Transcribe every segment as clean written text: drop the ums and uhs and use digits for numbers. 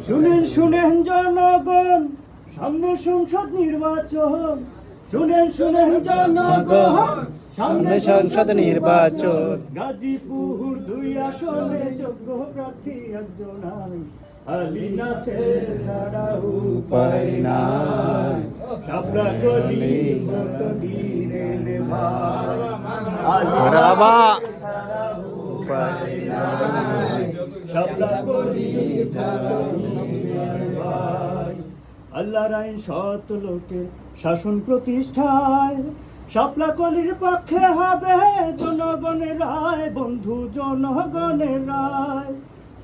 শুনেন শুনেন জনগণ, সামনে সংসদ নির্বাচন। শুনেন শুনেন জনগণ, সামনে সংসদ নির্বাচন। গাজীপুর 2 আসনে যোগ্য প্রার্থী একজন নাই, আলী নাসের ছাড়া উপায় নাই। শাপলা কলি ভোট দিলেন ভাই, আলী নাসের ছাড়া উপায় নাই। শাপলা কলি ভোট দিলেন ভাই। আল্লাহর আইন সৎ লোকের শাসন প্রতিষ্ঠায়, শাপলা কলির পক্ষে হবে জনগণের রায়, বন্ধু জনগণের রায়।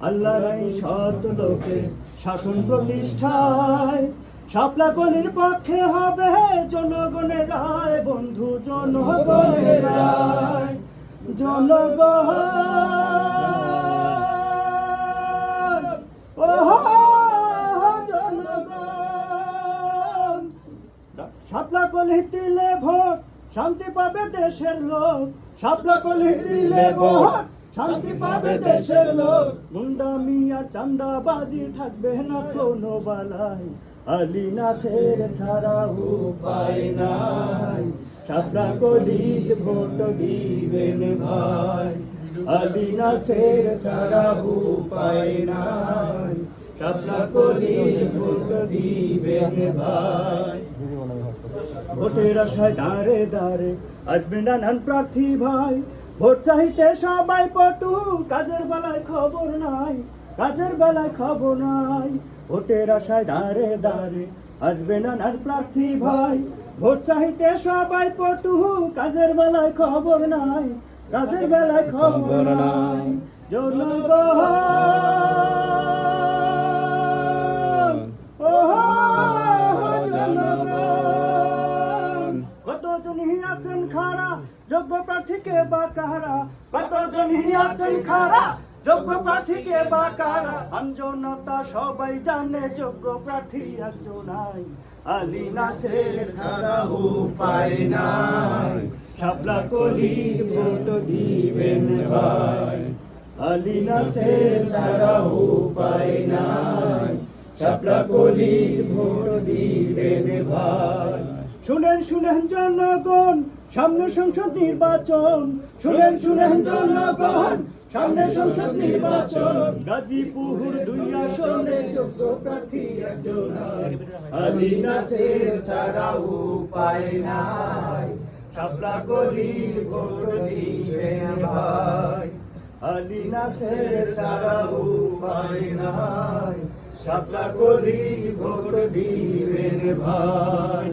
আল্লাহর আইন সৎ লোকের শাসন প্রতিষ্ঠায়, শাপলা কলির পক্ষে হবে জনগণের রায়, বন্ধু জনগণের রায়। জনগণ জনগণ, শাপলা কলি দিলে ভোট শান্তি পাবে দেশের লোক। শাপলা কলি দিলে ভোট শান্তি পাবে দেশের লোক। মুন্ডামি আর চান্দাবাজি থাকবে না কোনো বালাই, আলী নাসের ছাড়া উপায় নাই। শাপলা কলি ভোট দিবেন ভাই, আলী নাসের ছাড়া উপায় নাই। শাপলা কলি ভোট দিবেন ভাই। ভোটের আশায় দাঁড়ে দাঁড়ে আসবে নানান প্রার্থী ভাই, ভোট চাইতে সবাই পটু, কাজের বেলায় খবর নাই, কাজের বেলায় খবর নাই। ভোটের আশায় দাঁড়ে দাঁড়ে আসবে নানান প্রার্থী ভাই, ভোট চাইতে সবাই পটু, কাজের বেলায় খবর নাই, কাজের বেলায় খবর নাই। জনগণ কতজনই আছেন খারা যোগ্য প্রার্থীকে বা কারা, কতজনই আছেন খারা যোগ্য প্রার্থীকে বা কারা। আমজনতা সবাই জানে যোগ্য প্রার্থী একজন নাই, আলী নাসের ছাড়া উপায় নাই। শাপলা কলি ভোট দিবেন ভাই, আলী নাসের ছাড়া উপায় নাই। শাপলা কলি ভোট দিবেন ভাই। শুনেন শুনেন জনগণ, সামনে সংসদ নির্বাচন। শুনেন শুনেন জনগণ, সামনে সংসদ নির্বাচন। গাজীপুর 2 আসনে যোগ্য প্রার্থী একজন নাই, আলী নাসের ছাড়া উপায় নাই। শাপলা কলি ভোট দিবেন ভাই, আলী নাসের ছাড়া উপায় নাই। শাপলা কলি ভোট দিবেন ভাই।